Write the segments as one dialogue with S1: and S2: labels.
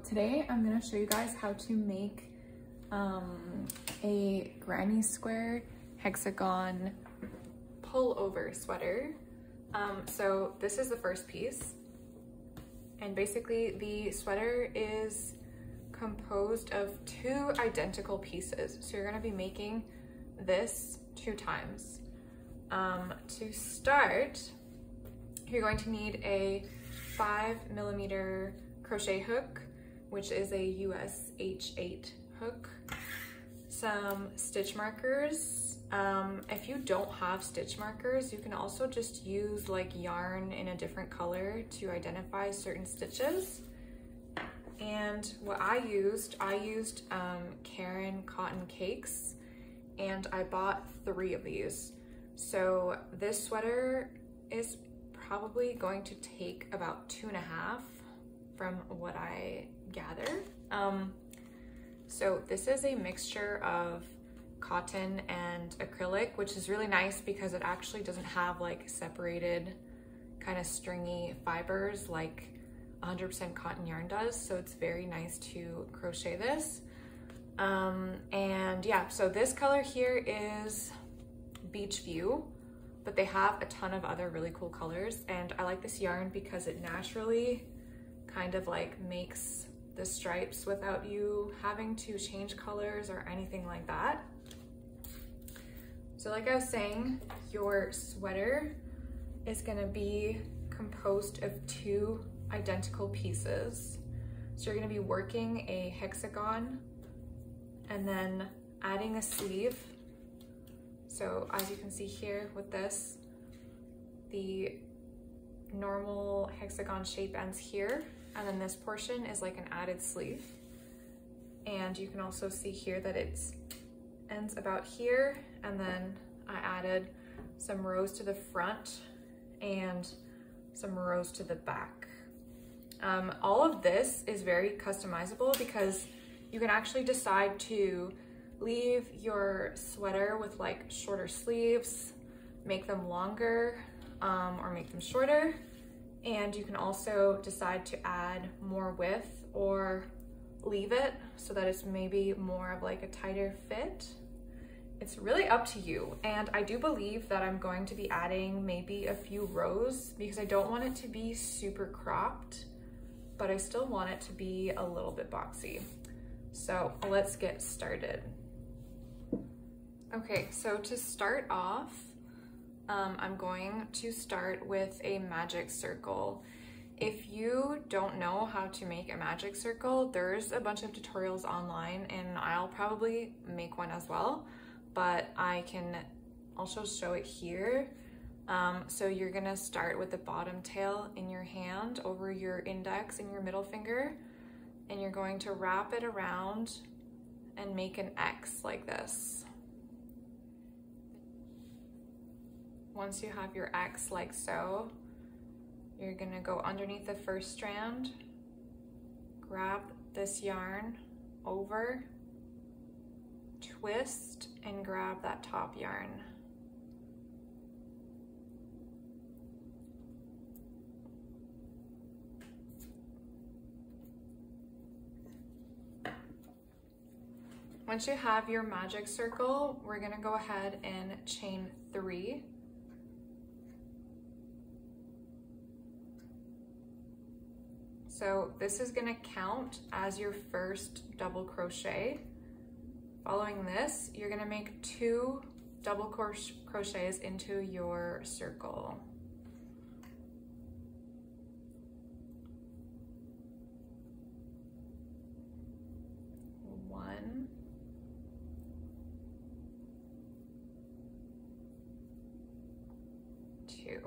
S1: today I'm going to show you guys how to make a granny square hexagon pullover sweater. So this is the first piece, and basically the sweater is composed of 2 identical pieces. So you're going to be making this 2 times. To start, you're going to need a 5mm crochet hook, which is a US H8 hook, some stitch markers. If you don't have stitch markers, you can also just use like yarn in a different color to identify certain stitches. And what I used Karen cotton cakes, and I bought 3 of these. So this sweater is probably going to take about 2.5 from what I gather. So this is a mixture of cotton and acrylic, which is really nice because it actually doesn't have like separated kind of stringy fibers like 100% cotton yarn does. So it's very nice to crochet this. And yeah, so this color here is Beach View, but they have a ton of other really cool colors. And I like this yarn because it naturally kind of like makes the stripes without you having to change colors or anything like that. So like I was saying, your sweater is gonna be composed of 2 identical pieces. So you're gonna be working a hexagon and then adding a sleeve. So as you can see here with this, the normal hexagon shape ends here, and then this portion is like an added sleeve. And you can also see here that it ends about here, and then I added some rows to the front and some rows to the back. All of this is very customizable because you can actually decide to leave your sweater with like shorter sleeves, make them longer, or make them shorter. And you can also decide to add more width or leave it so that it's maybe more of like a tighter fit. It's really up to you. And I do believe that I'm going to be adding maybe a few rows because I don't want it to be super cropped, but I still want it to be a little bit boxy. So let's get started. Okay, so to start off, I'm going to start with a magic circle. If you don't know how to make a magic circle, there's a bunch of tutorials online, and I'll probably make one as well, but I can also show it here. So you're gonna start with the bottom tail in your hand over your index and your middle finger, and you're going to wrap it around and make an X like this. Once you have your X like so, you're gonna go underneath the first strand, grab this yarn over, twist, and grab that top yarn. Once you have your magic circle, we're gonna go ahead and chain 3. So this is gonna count as your first double crochet. Following this, you're gonna make 2 double crochets into your circle. One. 2.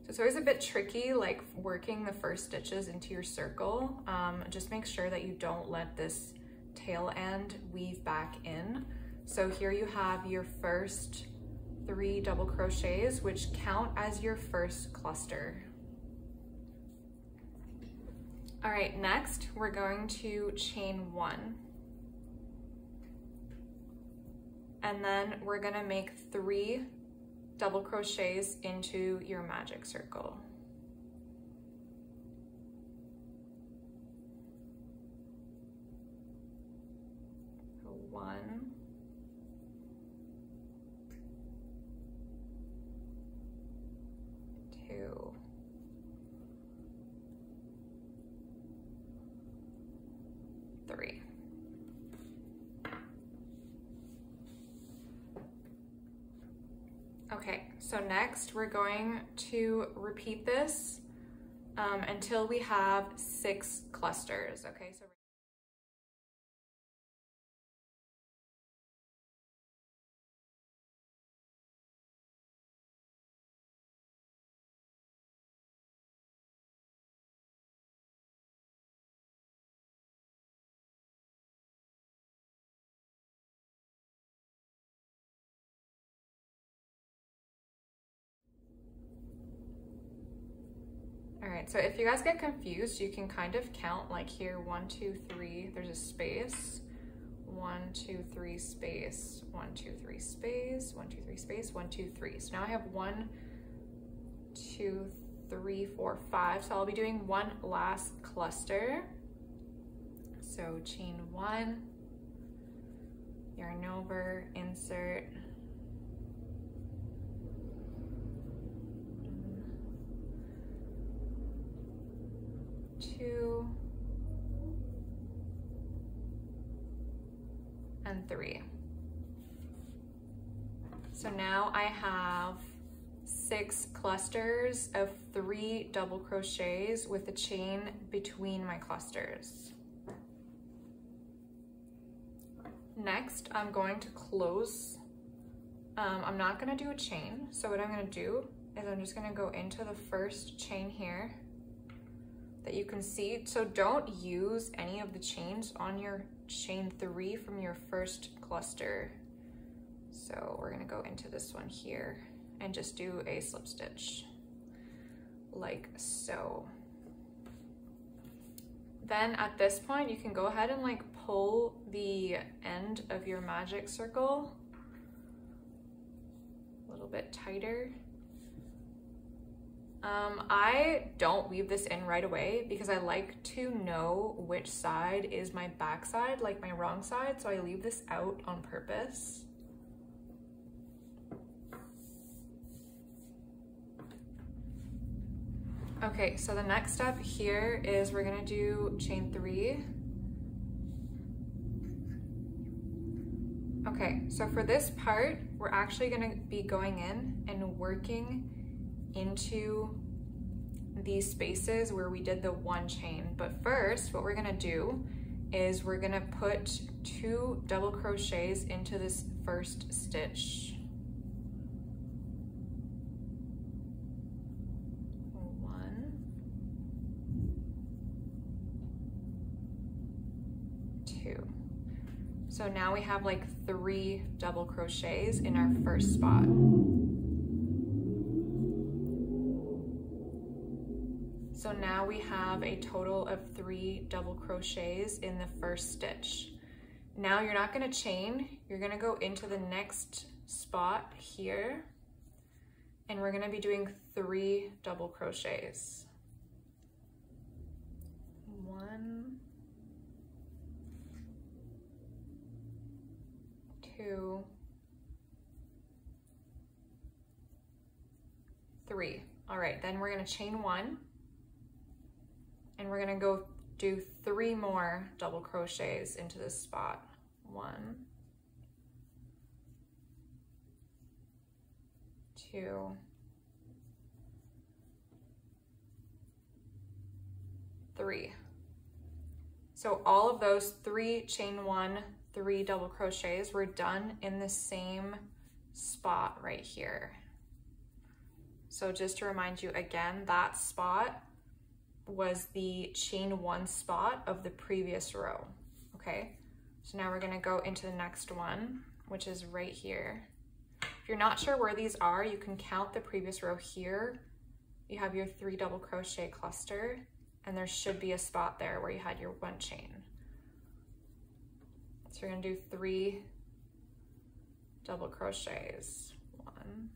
S1: So it's always a bit tricky, like working the first stitches into your circle. Just make sure that you don't let this tail end weave back in. So here you have your first 3 double crochets, which count as your first cluster. All right, next we're going to chain 1. And then we're gonna make 3 double crochets into your magic circle. 1, 2, 3. Okay, so next we're going to repeat this until we have 6 clusters. Okay, so all right, so if you guys get confused, you can kind of count like here, 1, 2, 3, there's a space, 1, 2, 3, space, 1, 2, 3, space, 1, 2, 3, space, 1, 2, 3. So now I have 1, 2, 3, 4, 5. So I'll be doing one last cluster. So chain 1, yarn over, insert, 2, and 3. So now I have 6 clusters of 3 double crochets with a chain between my clusters. Next, I'm going to close. I'm not going to do a chain. So what I'm going to do is I'm just going to go into the first chain here that you can see. So don't use any of the chains on your chain 3 from your first cluster. So we're going to go into this one here and just do a slip stitch like so. Then at this point you can go ahead and like pull the end of your magic circle a little bit tighter. I don't weave this in right away because I like to know which side is my back side, like my wrong side, so I leave this out on purpose. Okay, so the next step here is we're gonna do chain 3. Okay, so for this part, we're actually gonna be going in and working into these spaces where we did the 1 chain. But first, what we're gonna do is we're gonna put 2 double crochets into this first stitch. 1, 2. So now we have like 3 double crochets in our first spot. So now we have a total of 3 double crochets in the first stitch. Now you're not going to chain, you're going to go into the next spot here, and we're going to be doing 3 double crochets. 1, 2, 3. All right, then we're going to chain 1. And we're gonna go do 3 more double crochets into this spot. 1, 2, 3. So all of those 3 chain 1, 3 double crochets were done in the same spot right here. So just to remind you again, that spot was the chain 1 spot of the previous row. Okay, so now we're gonna go into the next one, which is right here. If you're not sure where these are, you can count the previous row here. You have your 3 double crochet cluster, and there should be a spot there where you had your 1 chain. So you're gonna do 3 double crochets. 1,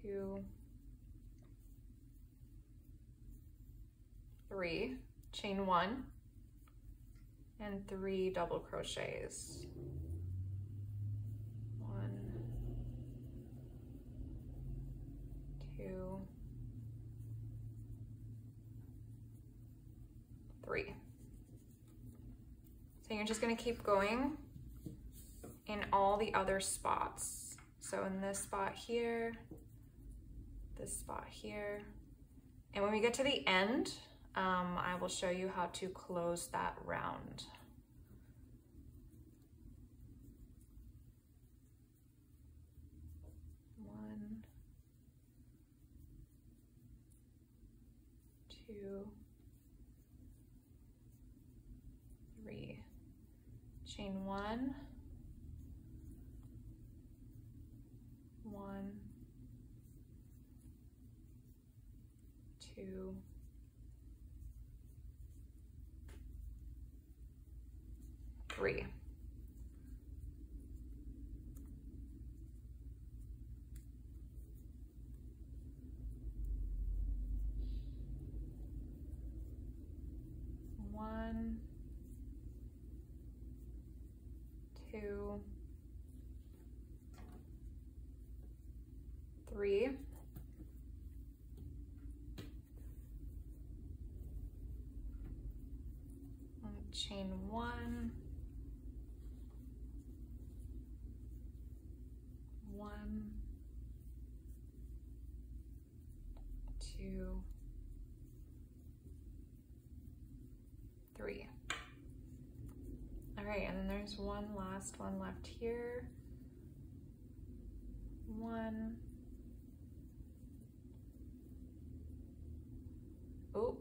S1: 2, 3, chain 1, and 3 double crochets. 1, 2, 3. So you're just going to keep going in all the other spots. So in this spot here, this spot here, and when we get to the end, I will show you how to close that round. One, 2, 3. Chain 1, 1, 2, 3. One, 2, 3. Chain 1, 1, 2, 3. All right, and then there's one last one left here. 1. Oh.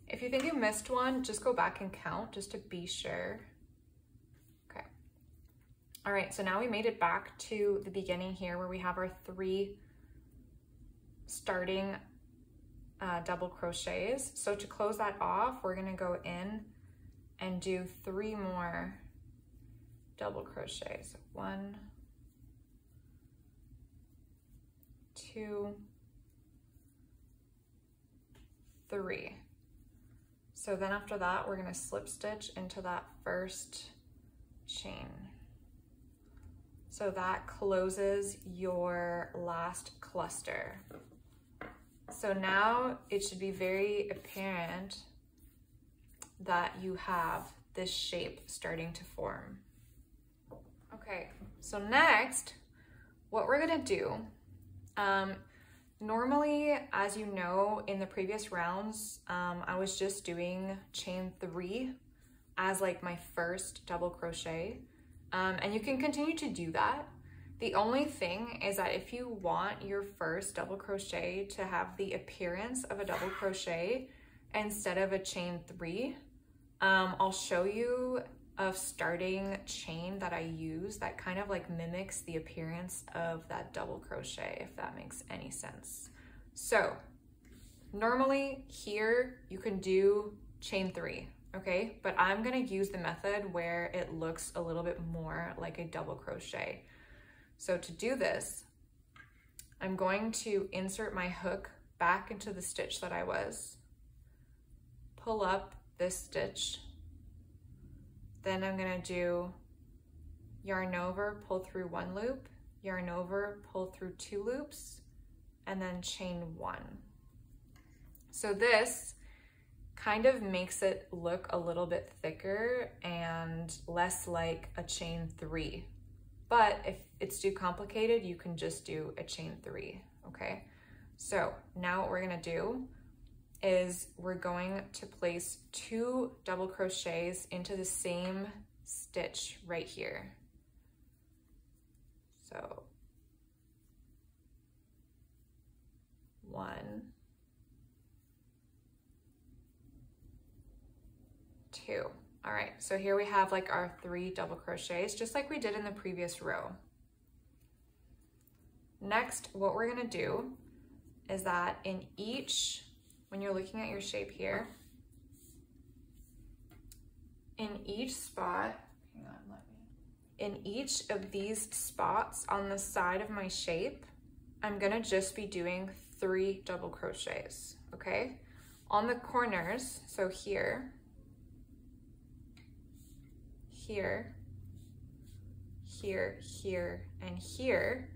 S1: If you think you missed one, just go back and count just to be sure. Okay. All right, so now we made it back to the beginning here where we have our 3 starting double crochets. So to close that off, we're gonna go in and do 3 more double crochets. 1, 2, 3. So then after that, we're gonna slip stitch into that first chain. So that closes your last cluster. So now it should be very apparent that you have this shape starting to form. Okay, so next, what we're gonna do, normally, as you know, in the previous rounds, I was just doing chain 3 as like my first double crochet. And you can continue to do that. The only thing is that if you want your first double crochet to have the appearance of a double crochet instead of a chain 3, I'll show you a starting chain that I use that kind of like mimics the appearance of that double crochet, if that makes any sense. So normally here you can do chain 3, okay? But I'm gonna use the method where it looks a little bit more like a double crochet. So to do this, I'm going to insert my hook back into the stitch that I was, pull up this stitch, then I'm gonna do yarn over, pull through 1 loop, yarn over, pull through 2 loops, and then chain 1. So this kind of makes it look a little bit thicker and less like a chain 3. But if it's too complicated, you can just do a chain 3, okay? So now what we're gonna do is we're going to place 2 double crochets into the same stitch right here. So 1, 2. All right, so here we have like our 3 double crochets, just like we did in the previous row. Next, what we're gonna do is that in each, when you're looking at your shape here, in each spot, hang on, in each of these spots on the side of my shape, I'm gonna just be doing 3 double crochets, okay? On the corners, so here, here, here, here, and here,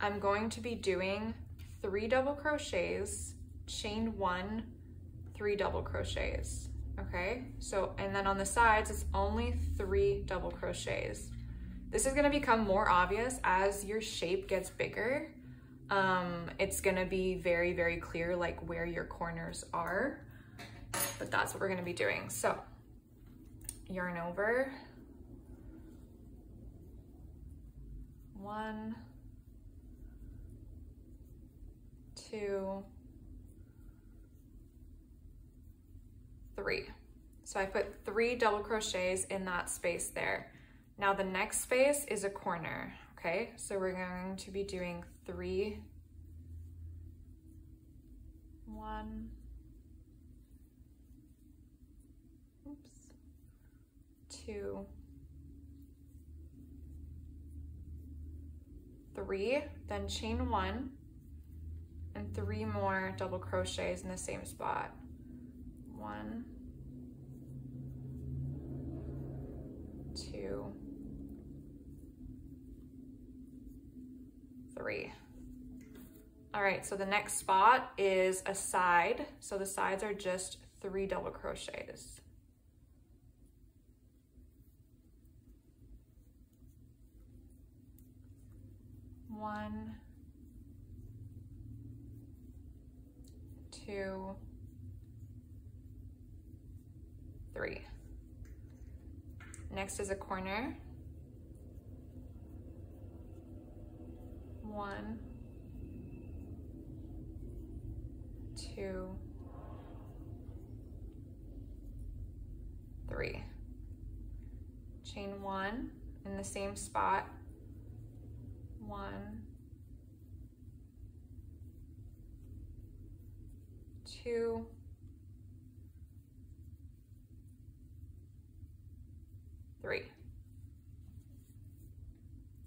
S1: I'm going to be doing 3 double crochets, chain 1, 3 double crochets, okay? So, and then on the sides, it's only 3 double crochets. This is gonna become more obvious as your shape gets bigger. It's gonna be very, very clear like where your corners are, but that's what we're gonna be doing. So, yarn over, 1, 2, 3. So I put 3 double crochets in that space there. Now the next space is a corner, okay? So we're going to be doing 3, 1, 2, 3, then chain 1, and 3 more double crochets in the same spot. 1, 2, 3. All right, so the next spot is a side. So the sides are just 3 double crochets. One, 2, 3. Next is a corner. 1, 2, 3. Chain 1 in the same spot. 1, 2, 3.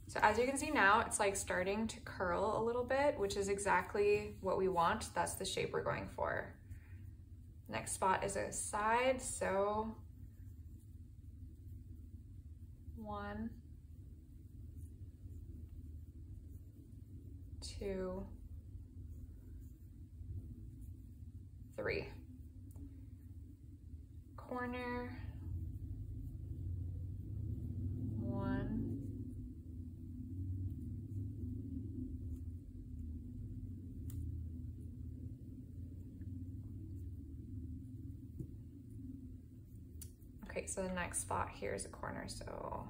S1: So as you can see now, it's like starting to curl a little bit, which is exactly what we want. That's the shape we're going for. Next spot is a side, so 1, 2, 3. Corner, 1, 2. Okay, so the next spot here is a corner, so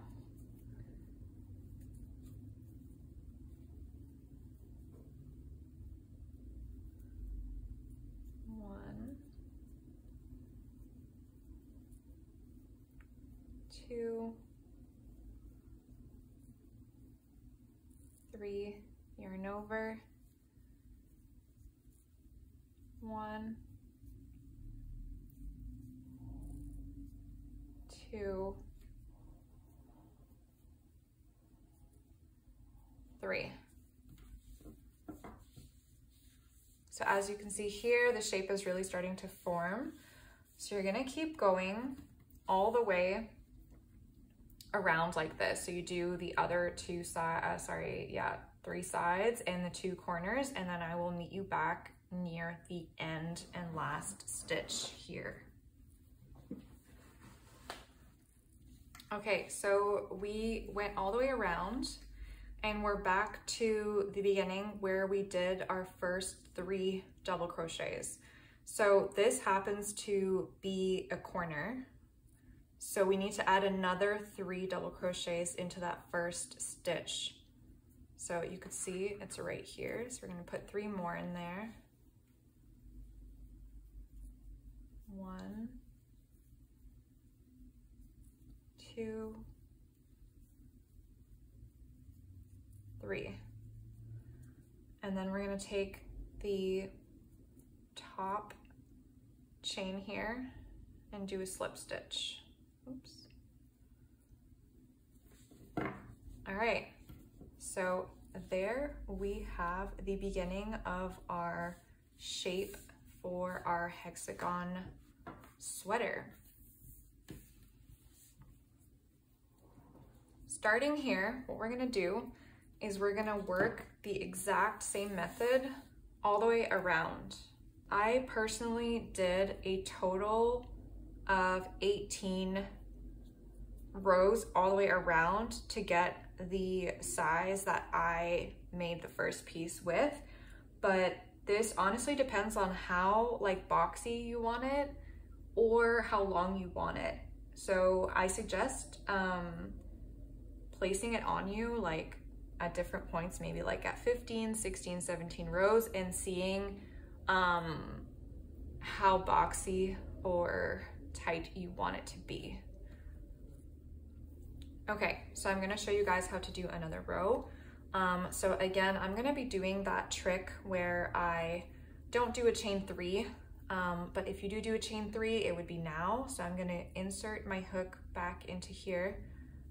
S1: 1, 2, 3, yarn over, 1, 2, 3. So as you can see here, the shape is really starting to form. So you're gonna keep going all the way around like this. So you do the other 3 sides and the 2 corners, and then I will meet you back near the end and last stitch here. Okay, so we went all the way around and we're back to the beginning where we did our first 3 double crochets. So this happens to be a corner. So we need to add another 3 double crochets into that first stitch. So you could see it's right here. So we're going to put 3 more in there. 1, 2, 3. And then we're going to take the top chain here and do a slip stitch. Oops. All right, so there we have the beginning of our shape for our hexagon sweater. Starting here, what we're gonna do is we're gonna work the exact same method all the way around. I personally did a total of 18 rows all the way around to get the size that I made the first piece with, but this honestly depends on how like boxy you want it or how long you want it. So I suggest placing it on you like at different points, maybe like at 15, 16, 17 rows, and seeing how boxy or tight you want it to be. Okay, so I'm gonna show you guys how to do another row. So again, I'm gonna be doing that trick where I don't do a chain 3, but if you do a chain 3, it would be now. So I'm gonna insert my hook back into here,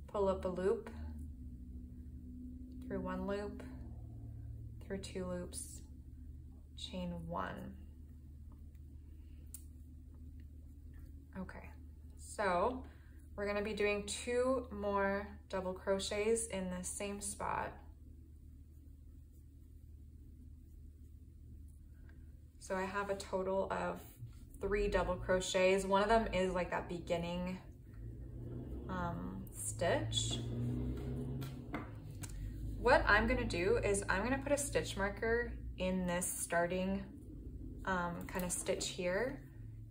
S1: pull up a loop, through 1 loop, through 2 loops, chain 1. Okay, so we're gonna be doing 2 more double crochets in the same spot. So I have a total of 3 double crochets. One of them is like that beginning stitch. What I'm gonna do is I'm gonna put a stitch marker in this starting kind of stitch here,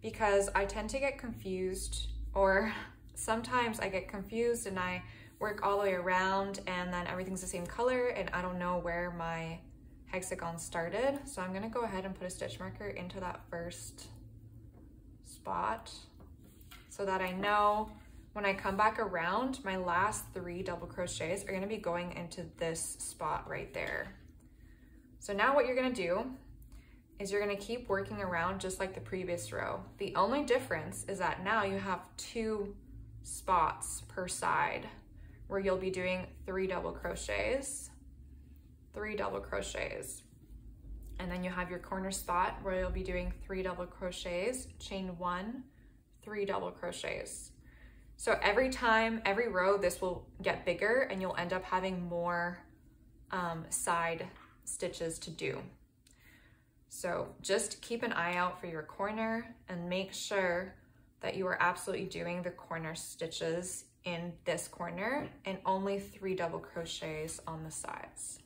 S1: because I tend to get confused, or sometimes I get confused and I work all the way around and then everything's the same color and I don't know where my hexagon started. So I'm gonna go ahead and put a stitch marker into that first spot so that I know when I come back around, my last 3 double crochets are gonna be going into this spot right there. So now what you're gonna do is you're gonna keep working around just like the previous row. The only difference is that now you have 2 spots per side where you'll be doing 3 double crochets, 3 double crochets. And then you have your corner spot where you'll be doing 3 double crochets, chain 1, 3 double crochets. So every time, every row, this will get bigger and you'll end up having more side stitches to do. So just keep an eye out for your corner and make sure that you are absolutely doing the corner stitches in this corner and only 3 double crochets on the sides.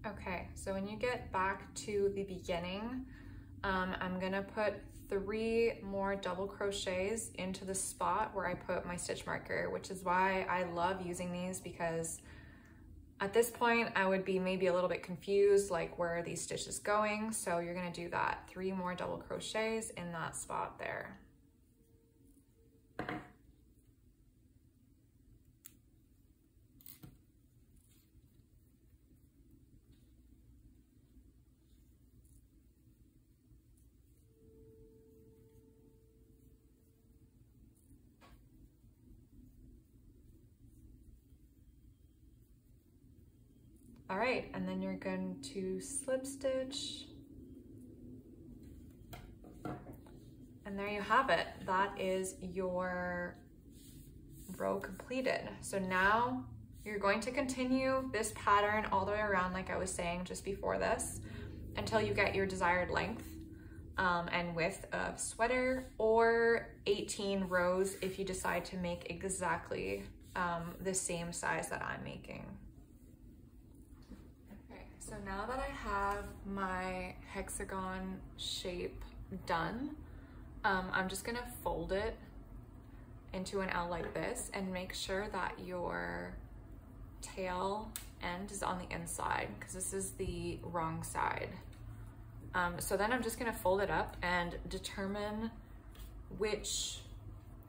S1: Okay, so when you get back to the beginning, I'm gonna put 3 more double crochets into the spot where I put my stitch marker, which is why I love using these, because at this point I would be maybe a little bit confused, like where are these stitches going? So you're gonna do that, 3 more double crochets in that spot there. All right, and then you're going to slip stitch. And there you have it. That is your row completed. So now you're going to continue this pattern all the way around, like I was saying just before this, until you get your desired length and width of sweater, or 18 rows if you decide to make exactly the same size that I'm making. So now that I have my hexagon shape done, I'm just gonna fold it into an L like this and make sure that your tail end is on the inside, because this is the wrong side. So then I'm just gonna fold it up and determine which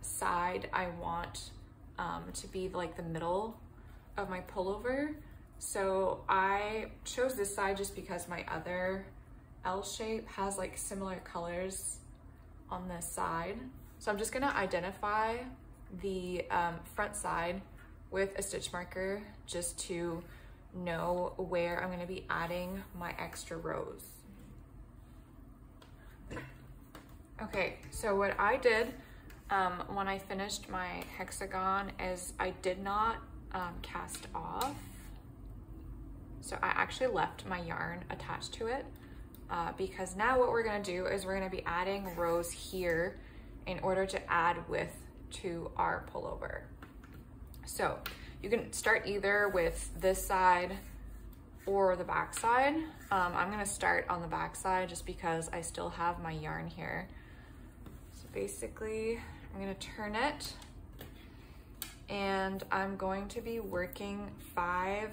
S1: side I want to be like the middle of my pullover. So I chose this side just because my other L shape has like similar colors on this side. So I'm just gonna identify the front side with a stitch marker just to know where I'm gonna be adding my extra rows. Okay, so what I did when I finished my hexagon is I did not cast off. So I actually left my yarn attached to it because now what we're gonna do is we're gonna be adding rows here in order to add width to our pullover. So you can start either with this side or the back side. I'm gonna start on the back side just because I still have my yarn here. So basically, I'm gonna turn it and I'm going to be working 5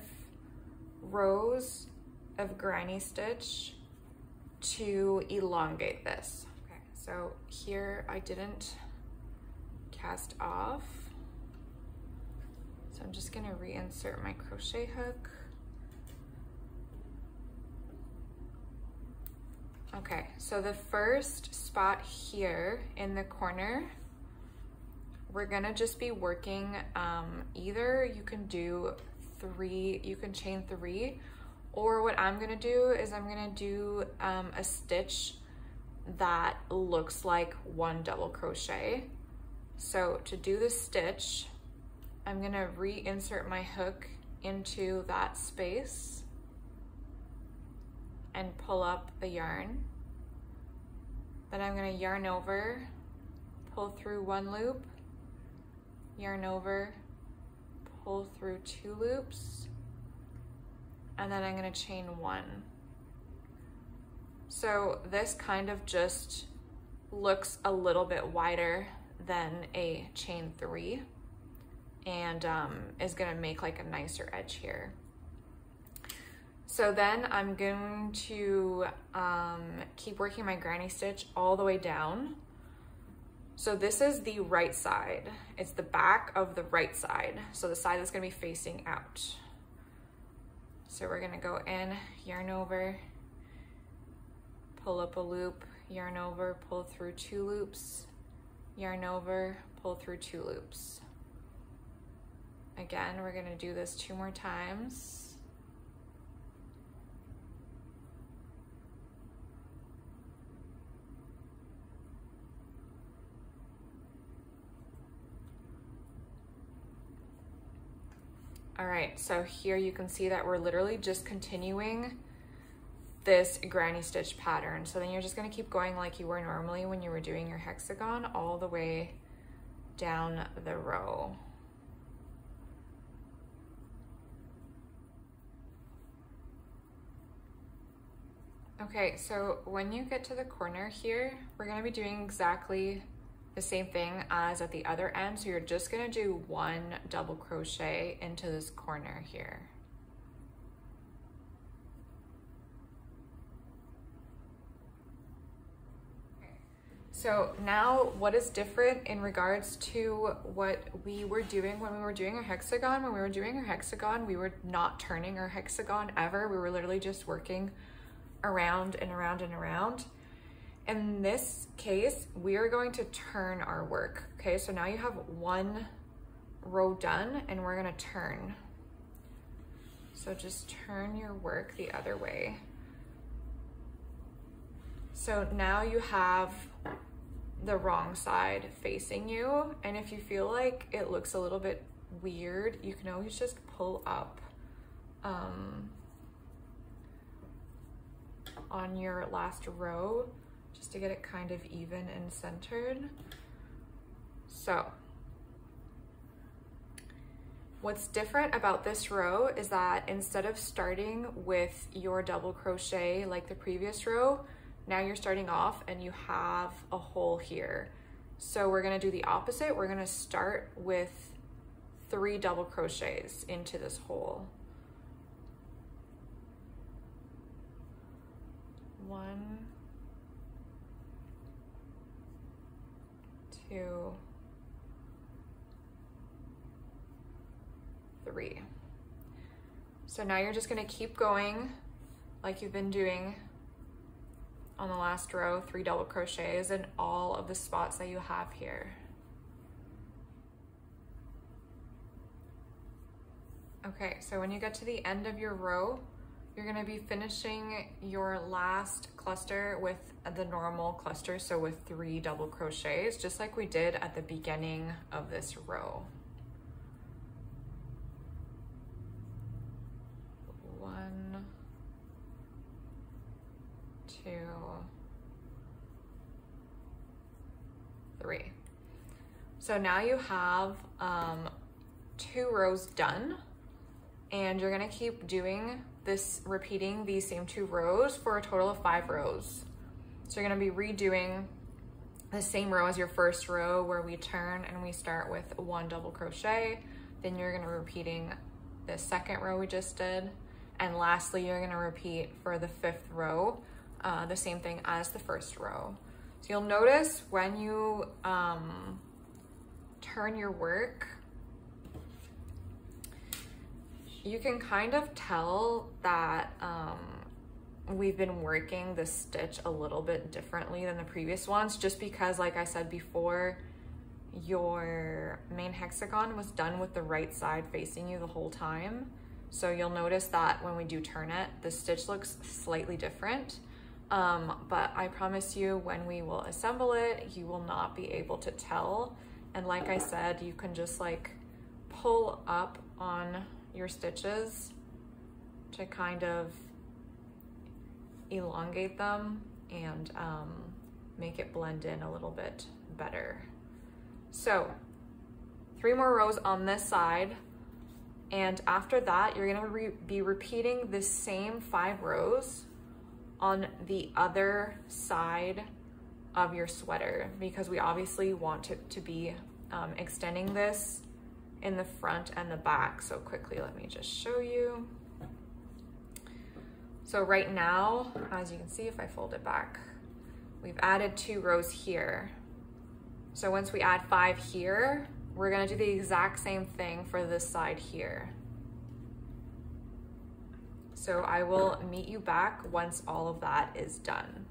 S1: rows of granny stitch to elongate this. Okay, so here I didn't cast off. So I'm just gonna reinsert my crochet hook. Okay, so the first spot here in the corner, we're gonna just be working, either you can do 3, you can chain 3, or what I'm gonna do is I'm gonna do a stitch that looks like 1 double crochet. So to do the stitch, I'm gonna reinsert my hook into that space and pull up the yarn. Then I'm gonna yarn over, pull through 1 loop, yarn over, pull through 2 loops, and then I'm gonna chain 1. So this kind of just looks a little bit wider than a chain 3 and is gonna make like a nicer edge here. So then I'm going to keep working my granny stitch all the way down. So this is the right side. It's the back of the right side. So the side that's gonna be facing out. So we're gonna go in, yarn over, pull up a loop, yarn over, pull through 2 loops, yarn over, pull through 2 loops. Again, we're gonna do this 2 more times. All right, so here you can see that we're literally just continuing this granny stitch pattern. So then you're just gonna keep going like you were normally when you were doing your hexagon all the way down the row. Okay, so when you get to the corner here, we're gonna be doing exactly the same thing as at the other end. So you're just gonna do 1 double crochet into this corner here. Okay. So now what is different in regards to what we were doing when we were doing our hexagon? When we were doing our hexagon, we were not turning our hexagon ever. We were literally just working around and around and around. In this case, we are going to turn our work. Okay, so now you have 1 row done and we're gonna turn. So just turn your work the other way. So now you have the wrong side facing you. And if you feel like it looks a little bit weird, you can always just pull up on your last row just to get it kind of even and centered. So what's different about this row is that instead of starting with your double crochet like the previous row, now you're starting off and you have a hole here. So we're gonna do the opposite. We're gonna start with 3 double crochets into this hole. 1, 2, 3. So now you're just gonna keep going like you've been doing on the last row, 3 double crochets in all of the spots that you have here. Okay, so when you get to the end of your row, you're gonna be finishing your last cluster with the normal cluster, so with 3 double crochets, just like we did at the beginning of this row. 1, 2, 3. So now you have 2 rows done, and you're gonna keep doing this, repeating these same 2 rows for a total of 5 rows. So you're gonna be redoing the same row as your first row where we turn and we start with 1 double crochet. Then you're gonna be repeating the second row we just did. And lastly, you're gonna repeat for the 5th row, the same thing as the first row. So you'll notice when you turn your work, you can kind of tell that we've been working the stitch a little bit differently than the previous ones, just because, like I said before, your main hexagon was done with the right side facing you the whole time. So you'll notice that when we do turn it, the stitch looks slightly different. But I promise you, when we will assemble it, you will not be able to tell. And like I said, you can just like pull up on your stitches to kind of elongate them and make it blend in a little bit better. So 3 more rows on this side, and after that you're gonna be repeating the same 5 rows on the other side of your sweater, because we obviously want it to be extending this in the front and the back. So quickly, let me just show you. So right now, as you can see, if I fold it back, we've added 2 rows here. So once we add 5 here, we're gonna do the exact same thing for this side here. So I will meet you back once all of that is done.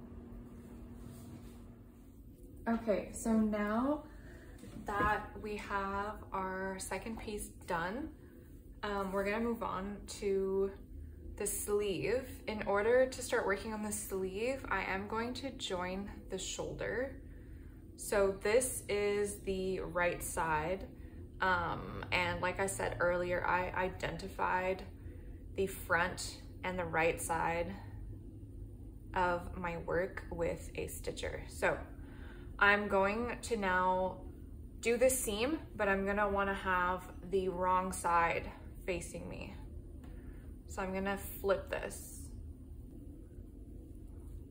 S1: Okay, so now that we have our second piece done, we're gonna move on to the sleeve. In order to start working on the sleeve, I am going to join the shoulder. So this is the right side. And like I said earlier, I identified the front and the right side of my work with a stitcher. So I'm going to now do the seam, but I'm gonna wanna have the wrong side facing me. So I'm gonna flip this.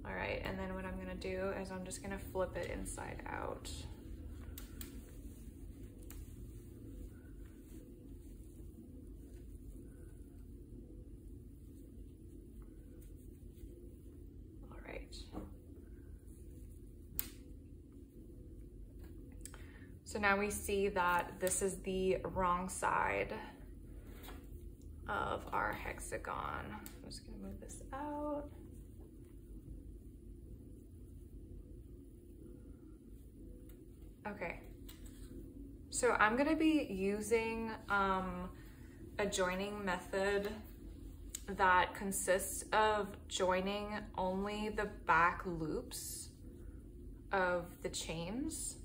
S1: All right, and then what I'm gonna do is I'm just gonna flip it inside out. All right. So now we see that this is the wrong side of our hexagon. I'm just gonna move this out. Okay, so I'm gonna be using a joining method that consists of joining only the back loops of the chains.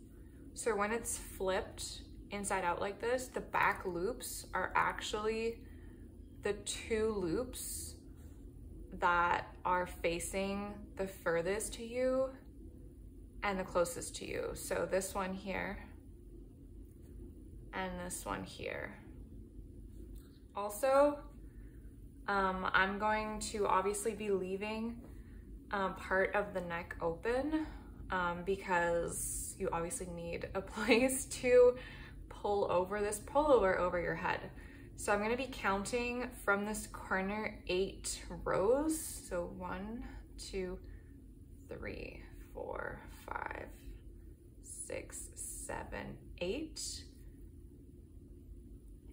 S1: So when it's flipped inside out like this, the back loops are actually the 2 loops that are facing the furthest to you and the closest to you. So this one here and this one here. Also, I'm going to obviously be leaving part of the neck open because you obviously need a place to pull over this pullover over your head. So I'm gonna be counting from this corner 8 rows. So 1, 2, 3, 4, 5, 6, 7, 8.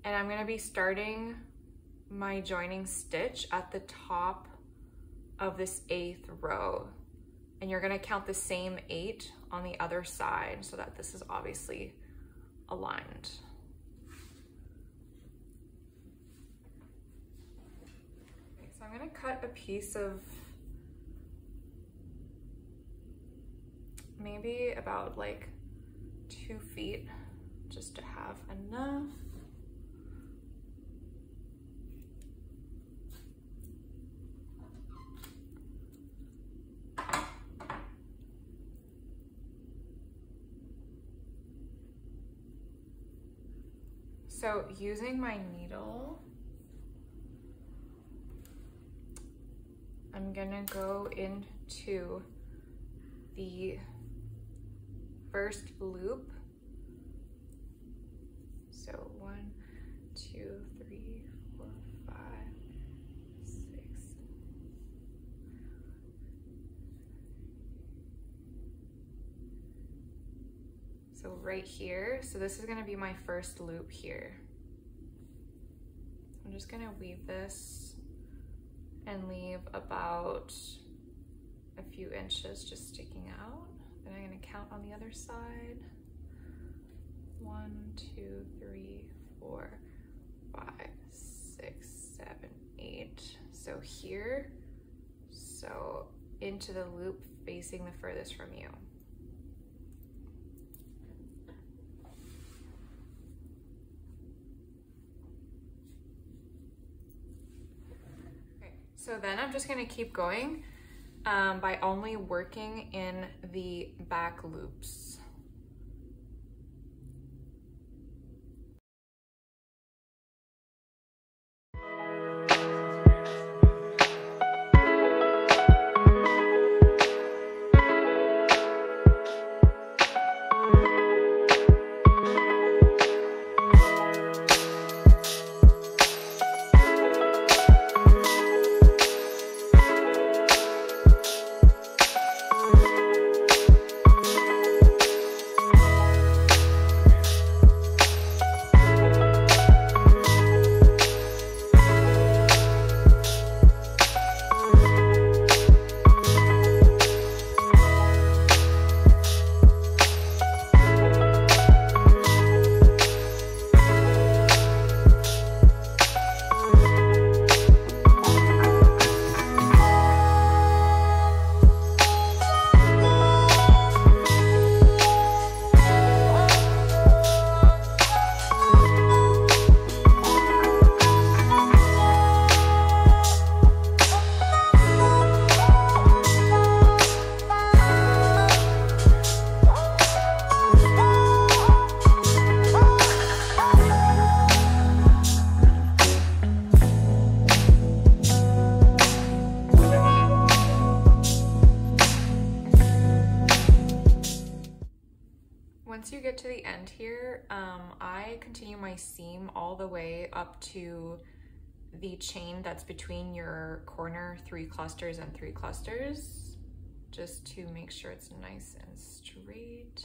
S1: And I'm gonna be starting my joining stitch at the top of this 8th row. And you're gonna count the same 8 on the other side so that this is obviously aligned. Okay, so I'm gonna cut a piece of maybe about like 2 feet just to have enough. So using my needle, I'm gonna go into the first loop. So 1, 2, 3, 4, 5, 6. So right here, so this is gonna be my first loop here. I'm just gonna weave this and leave about a few inches just sticking out. Then I'm gonna count on the other side. 1, 2, 3, 4, 5, 6, 7, 8. So here, so into the loop facing the furthest from you. So then I'm just gonna keep going by only working in the back loops. Once you get to the end here, I continue my seam all the way up to the chain that's between your corner 3 clusters and 3 clusters, just to make sure it's nice and straight.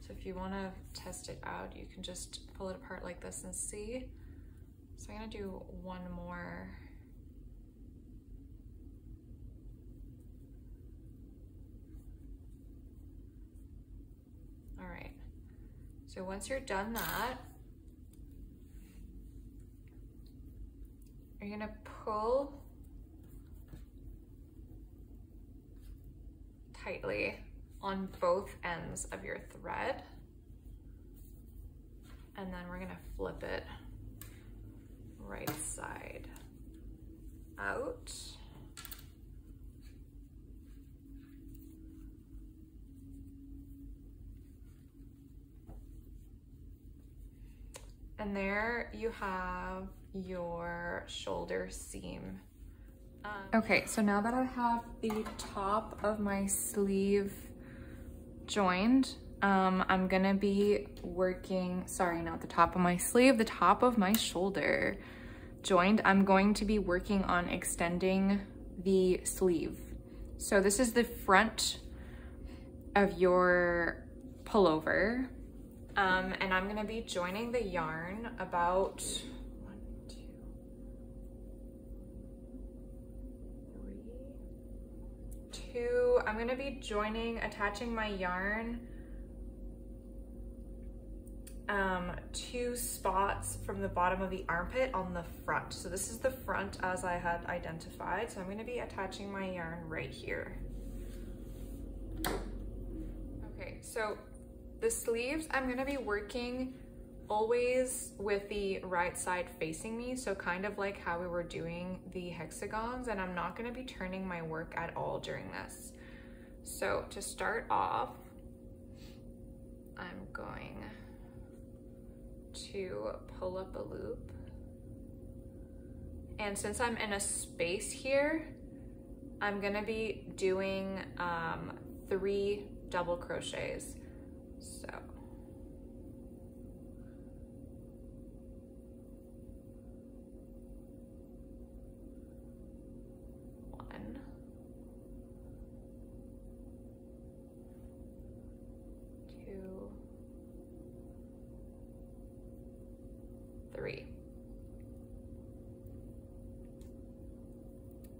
S1: So if you want to test it out, you can just pull it apart like this and see. So I'm gonna do one more. All right, so once you're done that, you're gonna pull tightly on both ends of your thread, and then we're gonna flip it right side out. And there you have your shoulder seam. Okay, so now that I have the top of my sleeve joined, I'm gonna be working, sorry, not the top of my sleeve, the top of my shoulder joined. I'm going to be working on extending the sleeve. So this is the front of your pullover. And I'm gonna be joining the yarn about I'm gonna be attaching my yarn 2 spots from the bottom of the armpit on the front. So this is the front as I had identified. So I'm gonna be attaching my yarn right here. Okay, so the sleeves, I'm gonna be working always with the right side facing me, so kind of like how we were doing the hexagons, and I'm not gonna be turning my work at all during this. So to start off, I'm going to pull up a loop. And since I'm in a space here, I'm gonna be doing 3 double crochets. So one, 2, 3.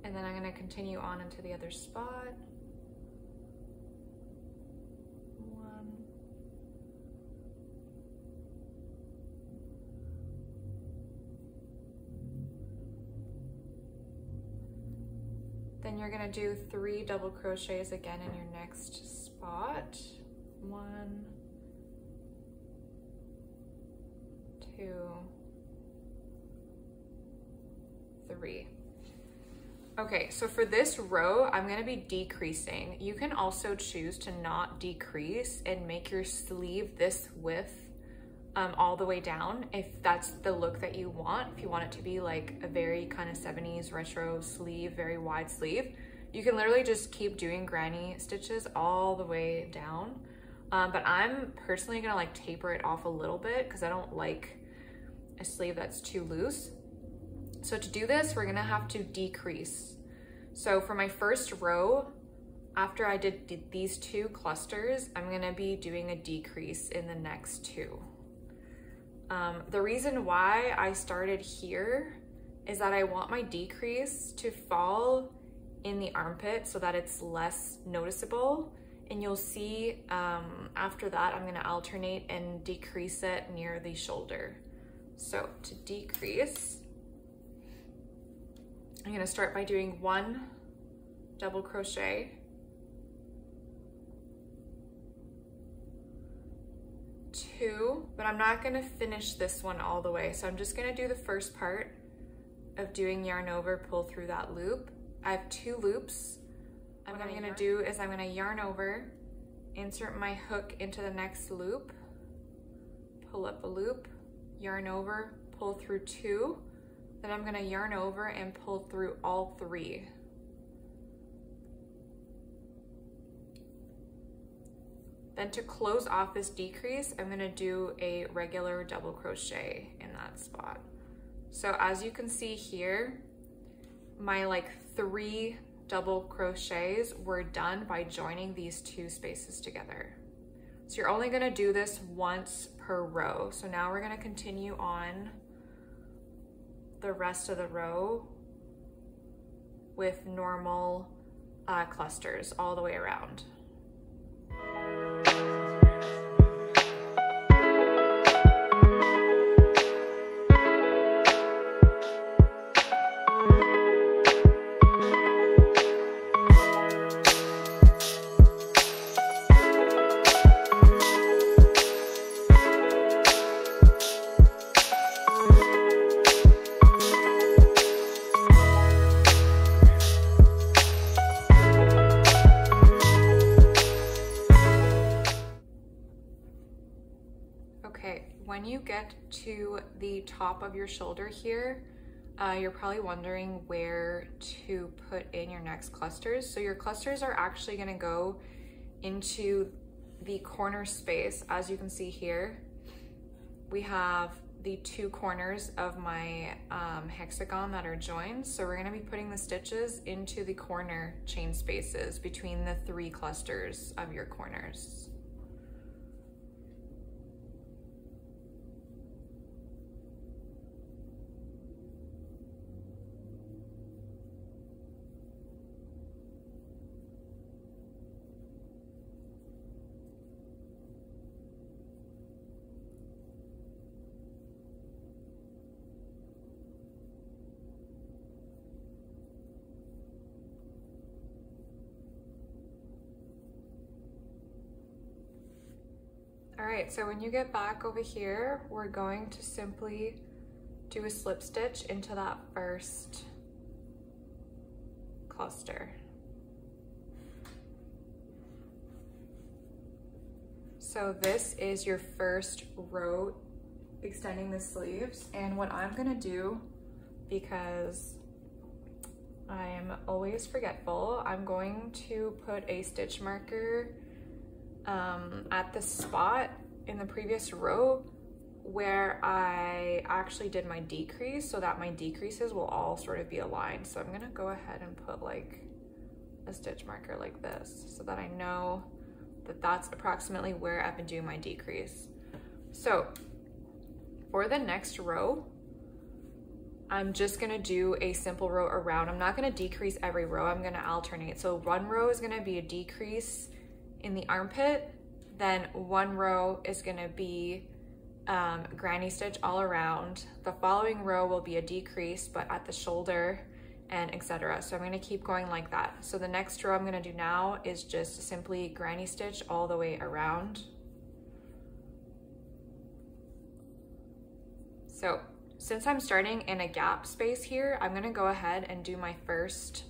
S1: And then I'm going to continue on into the other spot. 1, then you're going to do 3 double crochets again in your next spot. 1, 2, 3. Okay, so for this row, I'm gonna be decreasing. You can also choose to not decrease and make your sleeve this width all the way down if that's the look that you want. If you want it to be like a very kind of 70s retro sleeve, very wide sleeve, you can literally just keep doing granny stitches all the way down. But I'm personally gonna like taper it off a little bit because I don't like a sleeve that's too loose. So to do this, we're gonna have to decrease. So for my first row, after I did these 2 clusters, I'm gonna be doing a decrease in the next 2. The reason why I started here is that I want my decrease to fall in the armpit so that it's less noticeable. And you'll see after that, I'm gonna alternate and decrease it near the shoulder. So to decrease, I'm gonna start by doing 1 double crochet, 2, but I'm not gonna finish this one all the way. So I'm just gonna do the first part of doing yarn over, pull through that loop. I have 2 loops. What I'm gonna do is I'm gonna yarn over, insert my hook into the next loop, pull up a loop, yarn over, pull through 2, then I'm gonna yarn over and pull through all 3. Then to close off this decrease, I'm gonna do a regular double crochet in that spot. So as you can see here, my like 3 double crochets were done by joining these 2 spaces together. So you're only gonna do this once per row. So now we're gonna continue on the rest of the row with normal clusters all the way around. When you get to the top of your shoulder here, you're probably wondering where to put in your next clusters. So your clusters are actually gonna go into the corner space. As you can see here, we have the 2 corners of my hexagon that are joined. So we're gonna be putting the stitches into the corner chain spaces between the 3 clusters of your corners. right, so when you get back over here, we're going to simply do a slip stitch into that first cluster. So this is your first row extending the sleeves, and what I'm gonna do, because I'm always forgetful, I'm going to put a stitch marker at the spot in the previous row where I actually did my decrease, so that my decreases will all sort of be aligned. So I'm gonna go ahead and put like a stitch marker like this so that I know that that's approximately where I've been doing my decrease. So for the next row, I'm just gonna do a simple row around. I'm not gonna decrease every row, I'm gonna alternate. So one row is gonna be a decrease in the armpit, then one row is gonna be granny stitch all around. The following row will be a decrease, but at the shoulder, and etc. So I'm gonna keep going like that. So the next row I'm gonna do now is just simply granny stitch all the way around. So since I'm starting in a gap space here, I'm gonna go ahead and do my first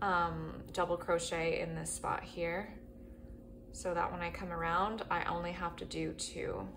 S1: double crochet in this spot here, so that when I come around, I only have to do 2.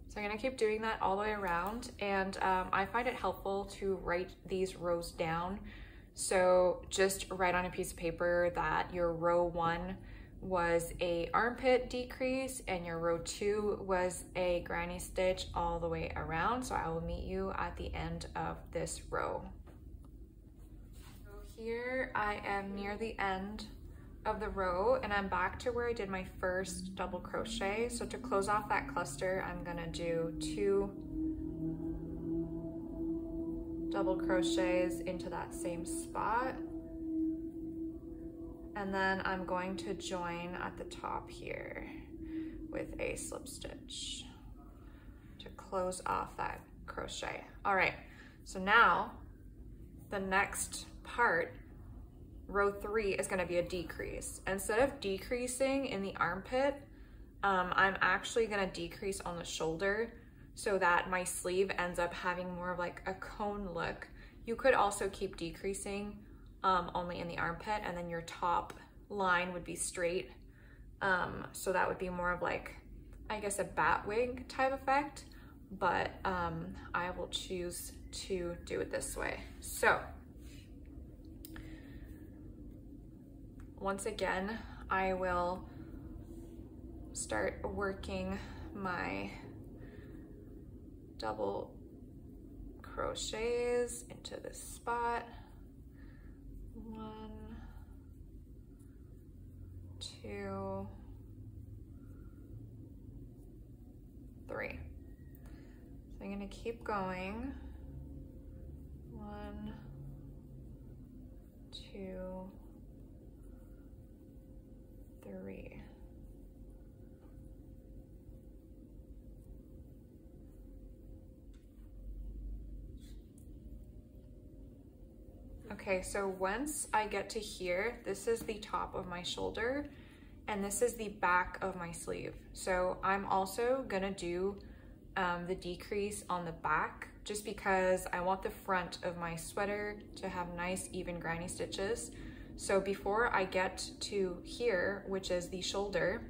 S1: So I'm gonna keep doing that all the way around, and I find it helpful to write these rows down. So just write on a piece of paper that your row 1 was a armpit decrease and your row 2 was a granny stitch all the way around. So I will meet you at the end of this row. So here I am near the end of the row, and I'm back to where I did my first double crochet. So to close off that cluster, I'm gonna do 2 double crochets into that same spot, and then I'm going to join at the top here with a slip stitch to close off that crochet. All right, so now the next part, row 3, is gonna be a decrease. Instead of decreasing in the armpit, I'm actually gonna decrease on the shoulder so that my sleeve ends up having more of like a cone look. You could also keep decreasing only in the armpit, and then your top line would be straight. So that would be more of like, I guess, a bat wing type effect, but I will choose to do it this way. So once again, I will start working my double crochets into this spot. 1, 2, 3. So I'm gonna keep going. 1, 2, 3. Okay, so once I get to here, this is the top of my shoulder and this is the back of my sleeve. So I'm also gonna do the decrease on the back just because I want the front of my sweater to have nice even granny stitches. So before I get to here, which is the shoulder,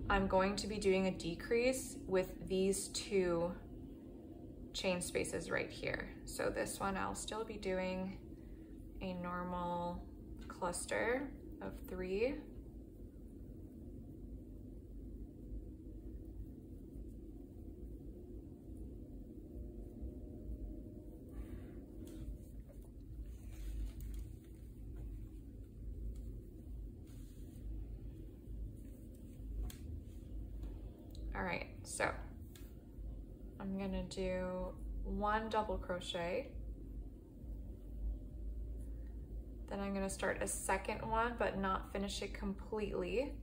S1: I'm going to be doing a decrease with these 2 chain spaces right here. So this one I'll still be doing a normal cluster of 3. All right, so I'm gonna do 1 double crochet. Then I'm gonna start a second one, but not finish it completely.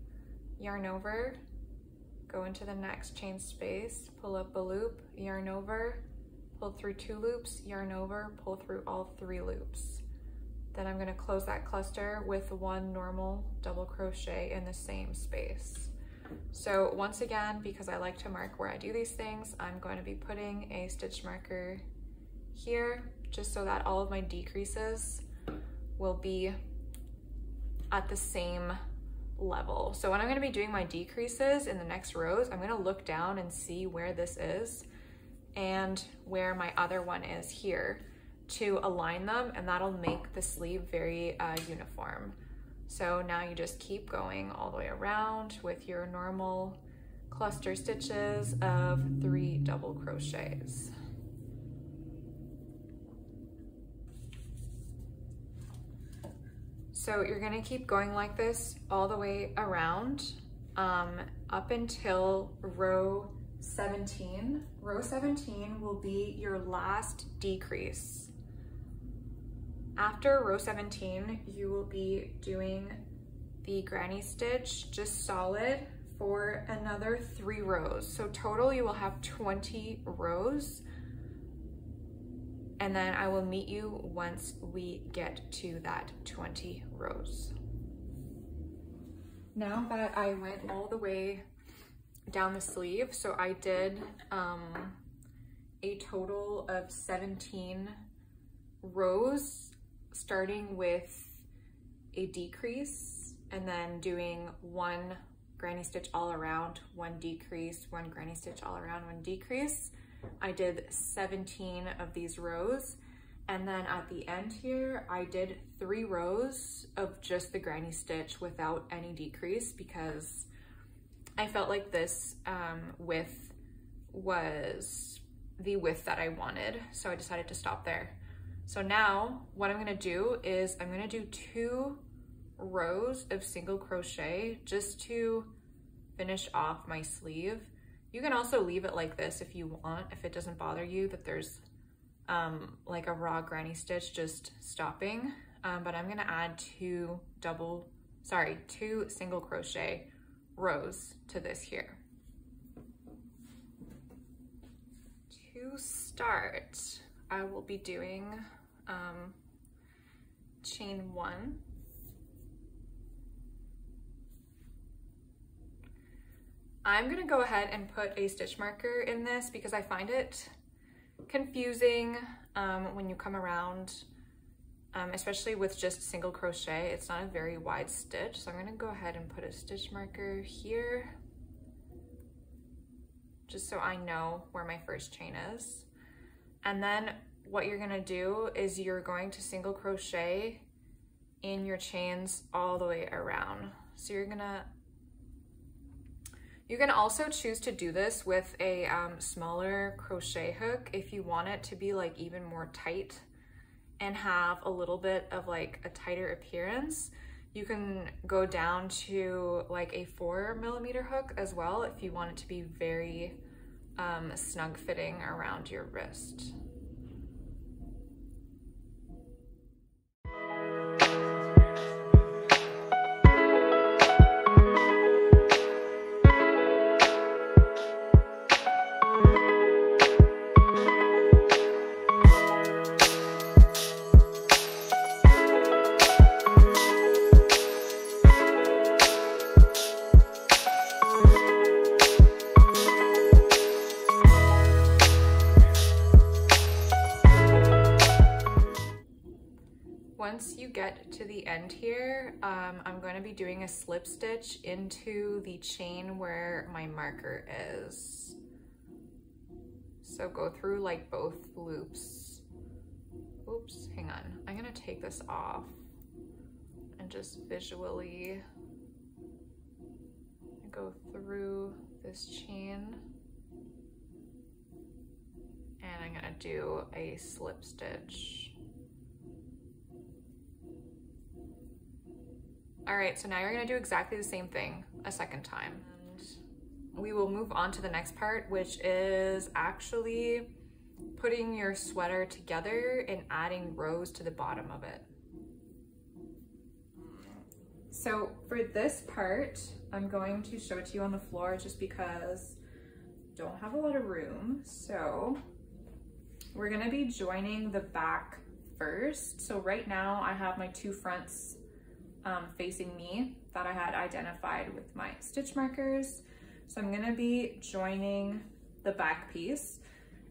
S1: Yarn over, go into the next chain space, pull up a loop, yarn over, pull through 2 loops, yarn over, pull through all 3 loops. Then I'm gonna close that cluster with 1 normal double crochet in the same space. So once again, because I like to mark where I do these things, I'm going to be putting a stitch marker here, just so that all of my decreases will be at the same level. So when I'm gonna be doing my decreases in the next rows, I'm gonna look down and see where this is and where my other one is here to align them, and that'll make the sleeve very uniform. So now you just keep going all the way around with your normal cluster stitches of 3 double crochets. So you're gonna keep going like this all the way around up until row 17. Row 17 will be your last decrease. After row 17, you will be doing the granny stitch just solid for another 3 rows. So total you will have 20 rows. And then I will meet you once we get to that 20 rows. Now that I went all the way down the sleeve, so I did a total of 17 rows, starting with a decrease and then doing 1 granny stitch all around, 1 decrease, 1 granny stitch all around, 1 decrease. I did 17 of these rows, and then at the end here I did 3 rows of just the granny stitch without any decrease, because I felt like this width was the width that I wanted, so I decided to stop there. So now what I'm gonna do is I'm gonna do 2 rows of single crochet just to finish off my sleeve. You can also leave it like this if you want, if it doesn't bother you that there's like a raw granny stitch just stopping. But I'm gonna add 2 single crochet rows to this here. To start, I will be doing chain 1. I'm gonna go ahead and put a stitch marker in this because I find it confusing when you come around, especially with just single crochet. It's not a very wide stitch, so I'm gonna go ahead and put a stitch marker here just so I know where my first chain is. And then what you're gonna do is you're going to single crochet in your chains all the way around. So you can also choose to do this with a smaller crochet hook if you want it to be like even more tight and have a little bit of like a tighter appearance. You can go down to like a 4mm hook as well if you want it to be very snug fitting around your wrist. Once you get to the end here, I'm going to be doing a slip stitch into the chain where my marker is. So go through like both loops. Oops, hang on. I'm going to take this off and just visually go through this chain. And I'm going to do a slip stitch. All right, so now you're gonna do exactly the same thing a second time. And we will move on to the next part, which is actually putting your sweater together and adding rows to the bottom of it. So for this part, I'm going to show it to you on the floor just because I don't have a lot of room. So we're gonna be joining the back first. So right now I have my two fronts facing me that I had identified with my stitch markers. So I'm gonna be joining the back piece.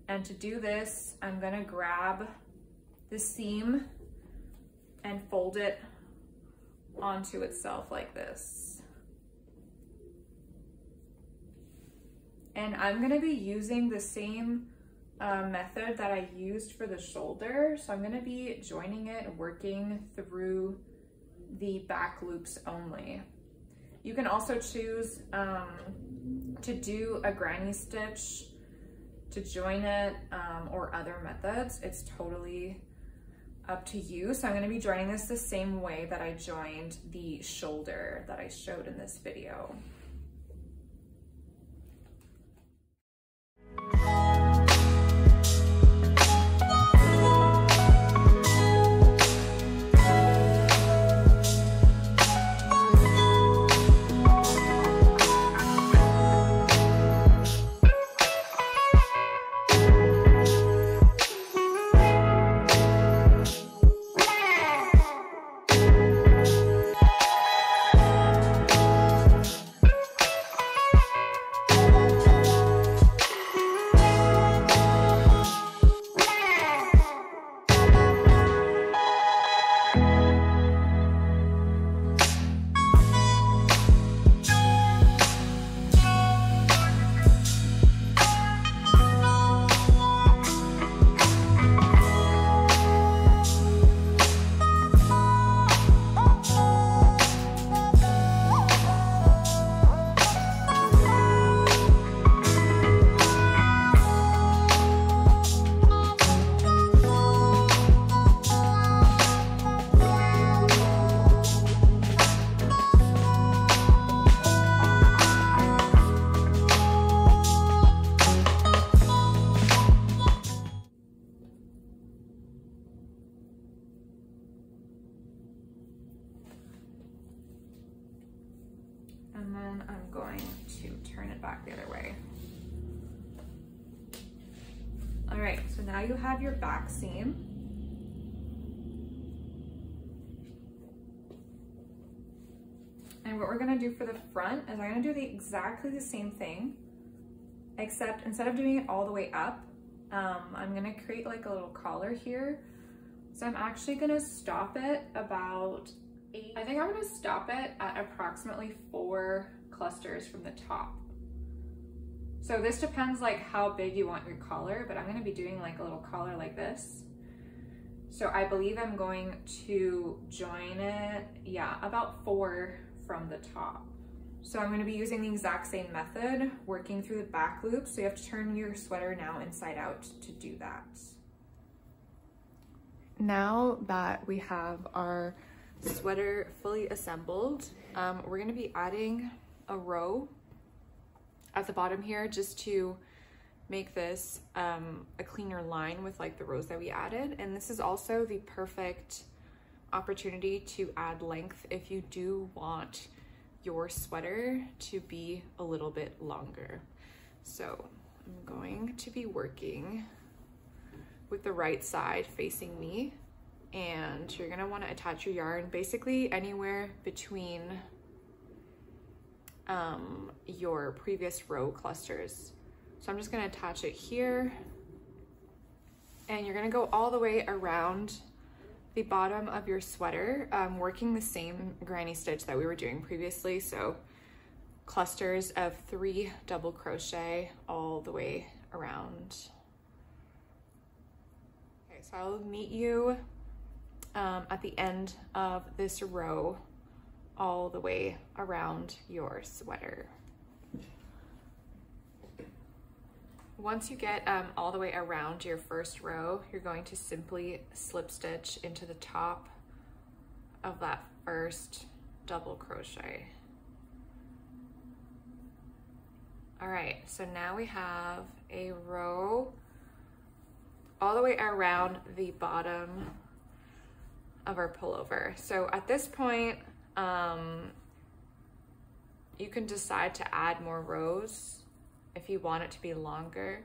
S1: And to do this, I'm gonna grab the seam and fold it onto itself like this. And I'm gonna be using the same method that I used for the shoulder. So I'm gonna be joining it, working through the back loops only. You can also choose to do a granny stitch to join it or other methods. It's totally up to you. So I'm gonna be joining this the same way that I joined the shoulder that I showed in this video. And then I'm going to turn it back the other way. All right, so now you have your back seam. And what we're gonna do for the front is I'm gonna do exactly the same thing, except instead of doing it all the way up, I'm gonna create like a little collar here. So I'm actually gonna stop it about I think I'm gonna stop it at approximately 4 clusters from the top. So this depends like how big you want your collar, but I'm gonna be doing like a little collar like this. So I believe I'm going to join it, yeah, about 4 from the top. So I'm gonna be using the exact same method, working through the back loop. So you have to turn your sweater now inside out to do that. Now that we have our sweater fully assembled, we're going to be adding a row at the bottom here just to make this a cleaner line with like the rows that we added. And this is also the perfect opportunity to add length if you do want your sweater to be a little bit longer. So I'm going to be working with the right side facing me, and you're gonna wanna attach your yarn basically anywhere between your previous row clusters. So I'm just gonna attach it here, and you're gonna go all the way around the bottom of your sweater, working the same granny stitch that we were doing previously. So clusters of 3 double crochet all the way around. Okay, so I'll meet you at the end of this row all the way around your sweater. Once you get all the way around your first row, you're going to simply slip stitch into the top of that first double crochet. All right, so now we have a row all the way around the bottom of our pullover. So at this point, you can decide to add more rows if you want it to be longer,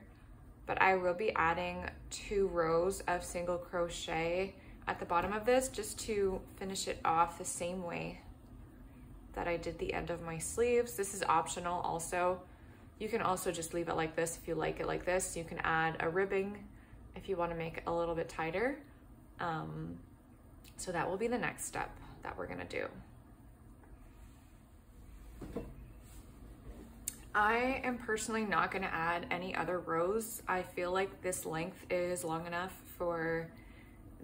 S1: but I will be adding 2 rows of single crochet at the bottom of this just to finish it off the same way that I did the end of my sleeves. This is optional also. You can also just leave it like this if you like it like this. You can add a ribbing if you want to make it a little bit tighter. So that will be the next step that we're gonna do. I am personally not gonna add any other rows. I feel like this length is long enough for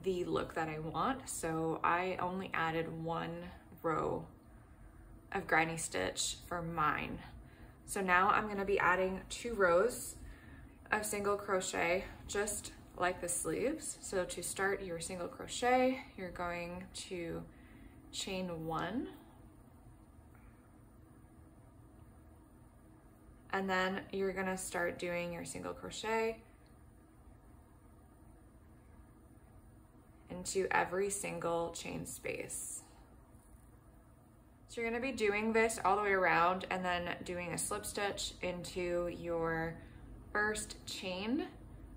S1: the look that I want. So I only added 1 row of granny stitch for mine. So now I'm gonna be adding 2 rows of single crochet, just like the sleeves. So to start your single crochet, you're going to chain 1, and then you're gonna start doing your single crochet into every single chain space. So you're gonna be doing this all the way around and then doing a slip stitch into your first chain.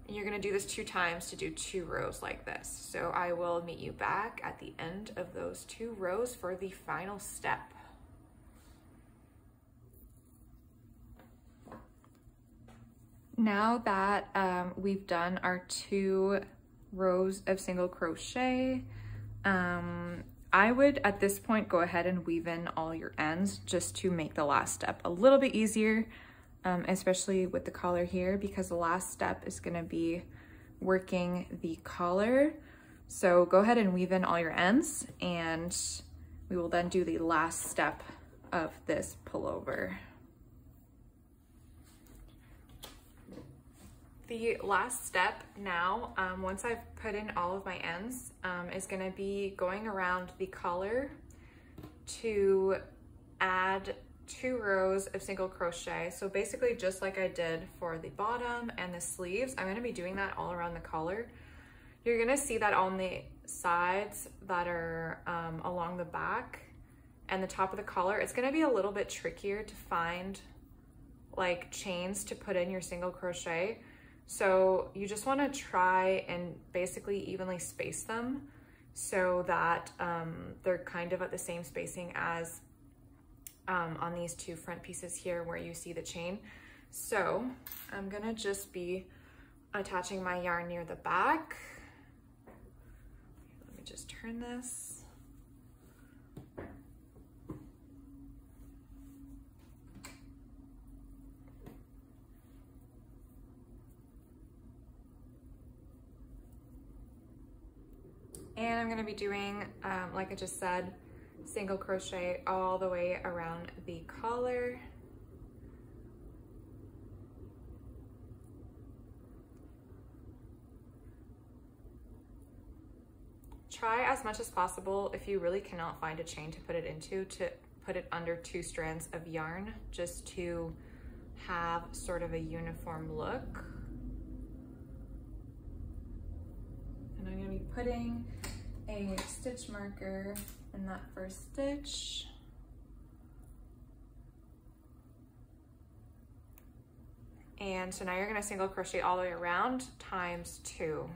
S1: And you're gonna do this 2 times to do 2 rows like this. So I will meet you back at the end of those 2 rows for the final step. Now that we've done our 2 rows of single crochet, I would at this point go ahead and weave in all your ends just to make the last step a little bit easier, especially with the collar here, because the last step is going to be working the collar. So go ahead and weave in all your ends, and we will then do the last step of this pullover. The last step now, once I've put in all of my ends, is gonna be going around the collar to add 2 rows of single crochet. So basically just like I did for the bottom and the sleeves, I'm gonna be doing that all around the collar. You're gonna see that on the sides that are along the back and the top of the collar. It's gonna be a little bit trickier to find like chains to put in your single crochet. So you just want to try and basically evenly space them so that they're kind of at the same spacing as on these 2 front pieces here where you see the chain. So I'm gonna just be attaching my yarn near the back. Let me just turn this. And I'm gonna be doing, like I just said, single crochet all the way around the collar. Try as much as possible, if you really cannot find a chain to put it into, to put it under 2 strands of yarn, just to have sort of a uniform look. And I'm gonna be putting a stitch marker in that first stitch. And so now you're gonna single crochet all the way around times 2.